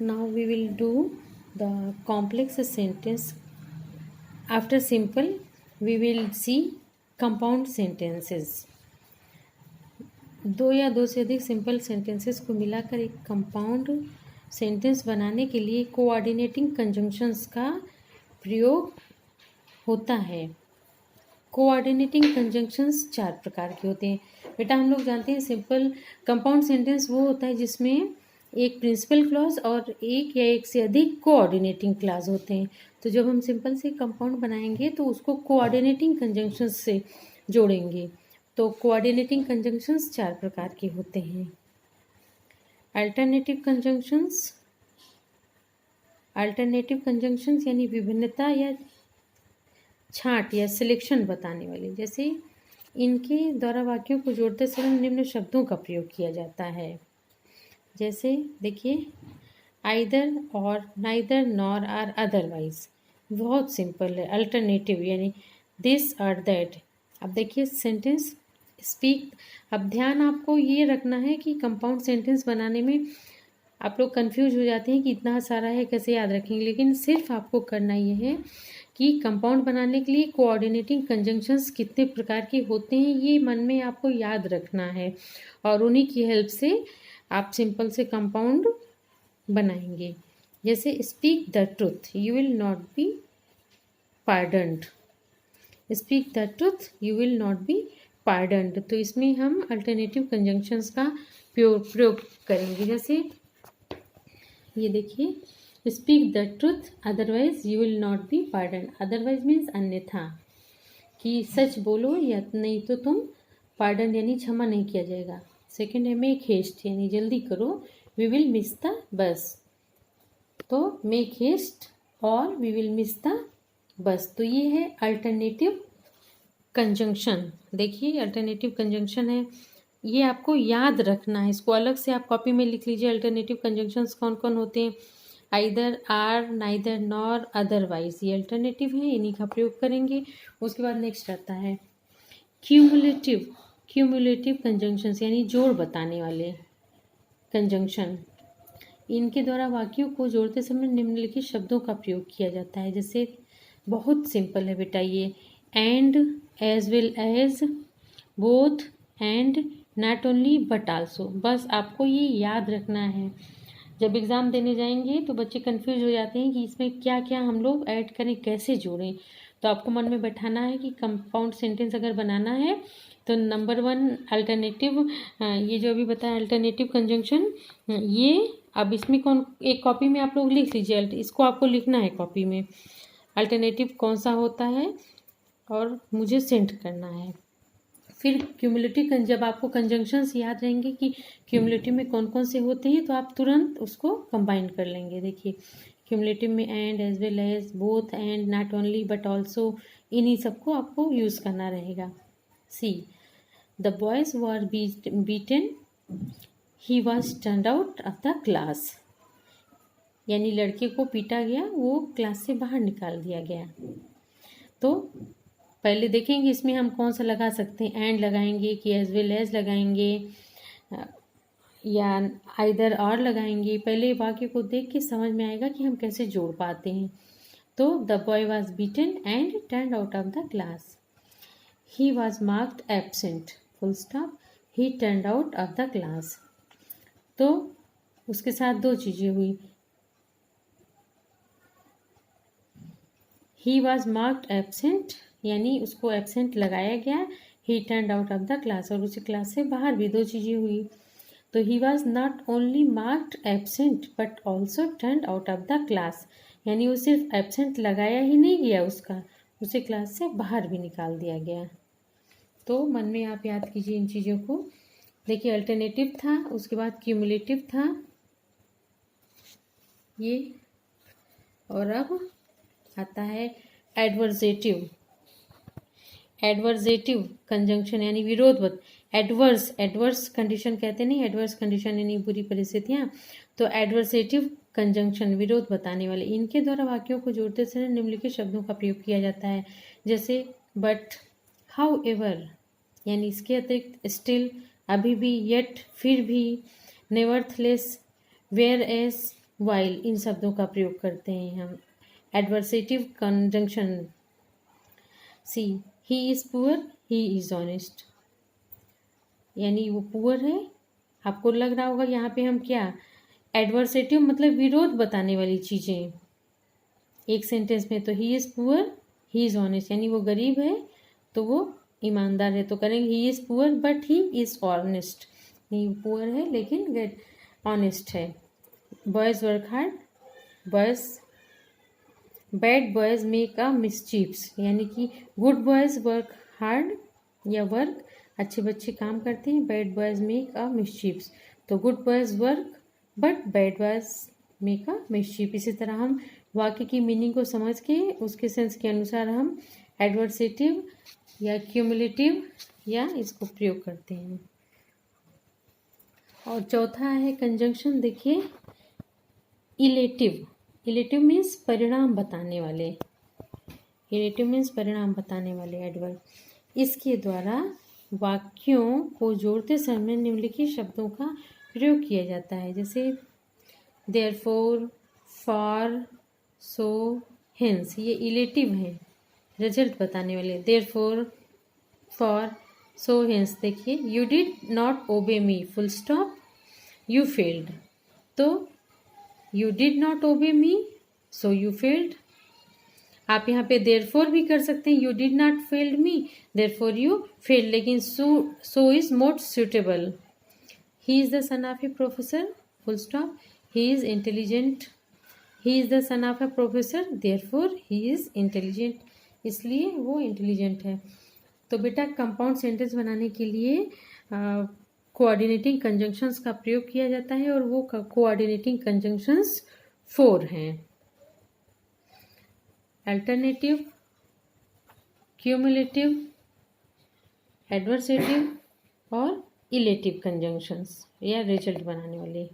Now we will do the complex sentence. After simple, we will see compound sentences. दो या दो से अधिक सिंपल सेंटेंसेस को मिलाकर एक कंपाउंड सेंटेंस बनाने के लिए कोऑर्डिनेटिंग कंजंक्शंस का प्रयोग होता है। कोऑर्डिनेटिंग कंजंक्शंस चार प्रकार के होते हैं। बेटा हम लोग जानते हैं सिंपल कंपाउंड सेंटेंस वो होता है जिसमें एक प्रिंसिपल क्लॉज और एक या एक से अधिक कोऑर्डिनेटिंग क्लॉज होते हैं। तो जब हम सिंपल से कंपाउंड बनाएंगे तो उसको कोऑर्डिनेटिंग कंजंक्शंस से जोड़ेंगे। तो कोऑर्डिनेटिंग कंजंक्शंस चार प्रकार के होते हैं। अल्टरनेटिव कंजंक्शंस यानी विभिन्नता या छांट या सिलेक्शन बताने वाले। जैसे इनके द्वारा वाक्यों को जोड़ते समय निम्न शब्दों का प्रयोग किया जाता है। जैसे देखिए, आइदर और, नाइदर, नॉर, आर, अदरवाइज। बहुत सिंपल है। अल्टरनेटिव यानी दिस और दैट। अब देखिए सेंटेंस स्पीक। अब ध्यान आपको ये रखना है कि कंपाउंड सेंटेंस बनाने में आप लोग कंफ्यूज हो जाते हैं कि इतना सारा है कैसे याद रखेंगे, लेकिन सिर्फ आपको करना ये है कि कंपाउंड बनाने के लिए कोऑर्डिनेटिंग कंजंक्शंस कितने प्रकार के होते हैं ये मन में आपको याद रखना है और उन्हीं की हेल्प से आप सिंपल से कंपाउंड बनाएंगे। जैसे speak the truth, you will not be pardoned. Speak the truth, you will not be pardoned. तो इसमें हम अल्टरनेटिव कंजंक्शंस का प्रयोग करेंगे। जैसे ये देखिए, speak the truth otherwise you will not be pardoned. Otherwise means अन्यथा, कि सच बोलो या नहीं तो तुम पार्डन यानी क्षमा नहीं किया जाएगा। सेकेंड है मेक हेस्ट यानी जल्दी करो, we will miss the bus. तो make haste or we will miss the bus. तो ये है अल्टरनेटिव कंजंक्शन। देखिए अल्टरनेटिव कंजंक्शन है, ये आपको याद रखना है। इसको अलग से आप कॉपी में लिख लीजिए। अल्टरनेटिव कंजंक्शंस कौन कौन होते हैं? Either, or, neither, nor, otherwise. ये अल्टरनेटिव है, इन्हीं का प्रयोग करेंगे। उसके बाद नेक्स्ट आता है क्यूमुलेटिव कंजंक्शंस यानी जोड़ बताने वाले कंजंक्शन। इनके द्वारा वाक्यों को जोड़ते समय निम्नलिखित शब्दों का प्रयोग किया जाता है। जैसे बहुत सिंपल है बेटा ये, and, as well as, both, and, not only but also. बस आपको ये याद रखना है। जब एग्ज़ाम देने जाएंगे तो बच्चे कंफ्यूज हो जाते हैं कि इसमें क्या क्या हम लोग ऐड करें, कैसे जोड़ें। तो आपको मन में बैठाना है कि कंपाउंड सेंटेंस अगर बनाना है तो नंबर 1 अल्टरनेटिव, ये जो अभी बताया अल्टरनेटिव कंजंक्शन, ये अब इसमें कौन, एक कॉपी में आप लोग लिख लीजिए। इसको आपको लिखना है कॉपी में, अल्टरनेटिव कौन सा होता है और मुझे सेंड करना है। फिर क्यूमुलेटिव, जब आपको कंजंक्शंस याद रहेंगे कि क्यूमुलेटिव में कौन कौन से होते हैं तो आप तुरंत उसको कंबाइन कर लेंगे। देखिए क्यूमुलेटिव में and, as well as, both, and, not only but also, इन्हीं सबको आपको यूज़ करना रहेगा। See, the boys were beaten, he was turned out of the class. यानी लड़के को पीटा गया, वो क्लास से बाहर निकाल दिया गया। तो पहले देखेंगे इसमें हम कौन सा लगा सकते हैं। एंड लगाएंगे कि एज वेल एज लगाएंगे या आइदर और लगाएंगे। पहले वाक्य को देख के समझ में आएगा कि हम कैसे जोड़ पाते हैं। तो the boy was beaten and turned out of the class. He was marked absent, full stop, he turned out of the class. तो उसके साथ दो चीज़ें हुई, ही वॉज मार्क्ड एब्सेंट यानी उसको एब्सेंट लगाया गया, ही turned out of the class और उसी क्लास से बाहर भी दो चीज़ें हुई। तो he was not only marked absent but also turned out of the class, यानी वो सिर्फ एब्सेंट लगाया ही नहीं गया उसका, उसे क्लास से बाहर भी निकाल दिया गया। तो मन में आप याद कीजिए इन चीज़ों को। देखिए अल्टरनेटिव था, उसके बाद क्यूमुलेटिव था ये, और अब आता है एडवर्जेटिव। एडवर्जेटिव कंजंक्शन यानी विरोध। एडवर्स कंडीशन कहते नहीं, एडवर्स कंडीशन यानी बुरी परिस्थितियाँ। तो एडवर्सेटिव कंजंक्शन विरोध बताने वाले। इनके द्वारा वाक्यों को जोड़ते समय निम्नलिखित शब्दों का प्रयोग किया जाता है। जैसे बट, हाउ एवर यानी इसके अतिरिक्त, स्टिल अभी भी, येट फिर भी, नेवरथलेस, वेयर एज while इन शब्दों का प्रयोग करते हैं हम। Adversative conjunction, see he is poor, he is honest, यानी वो पुअर है। आपको लग रहा होगा यहाँ पे हम क्या, एडवर्सेटिव मतलब विरोध बताने वाली चीज़ें एक सेंटेंस में। तो ही is poor, he is honest, यानी वो गरीब है तो वो ईमानदार है, तो करेंगे he is poor but he is honest, नहीं पुअर है लेकिन ऑनेस्ट है। Boys work hard, boys, bad boys make a mischiefs, यानी कि गुड बॉयज़ वर्क हार्ड या वर्क, अच्छे बच्चे काम करते हैं, bad boys make a mischiefs, तो good boys work but bad boys make a mischief. इसी तरह हम वाक्य की मीनिंग को समझ के उसके सेंस के अनुसार हम एडवर्सेटिव या क्यूमुलेटिव या इसको प्रयोग करते हैं। और चौथा है कंजंक्शन, देखिए इलेटिव। इलेटिव मीन्स परिणाम बताने वाले, इलेटिव मीन्स परिणाम बताने वाले एडवर्ब। इसके द्वारा वाक्यों को जोड़ते समय निम्नलिखित शब्दों का प्रयोग किया जाता है, जैसे देयरफॉर, फॉर, सो, हेंस, ये इलेटिव हैं, रिजल्ट बताने वाले। देयरफॉर, फॉर, सो, हेंस, देखिए you did not obey me, full stop, you failed, तो you did not obey me so you failed. आप यहाँ पे देयरफॉर भी कर सकते हैं, you did not failed me therefore you failed, लेकिन so is more suitable. He is the son of a professor, full stop, he is intelligent, he is the son of a professor therefore he is intelligent, इसलिए वो intelligent है। तो बेटा compound sentence बनाने के लिए coordinating conjunctions का प्रयोग किया जाता है, और वो कोऑर्डिनेटिंग कंजंक्शंस 4 हैं, अल्टरनेटिव, क्यूमुलेटिव, एडवर्सेटिव और इलेटिव कंजंक्शंस या रिजल्ट बनाने वाले।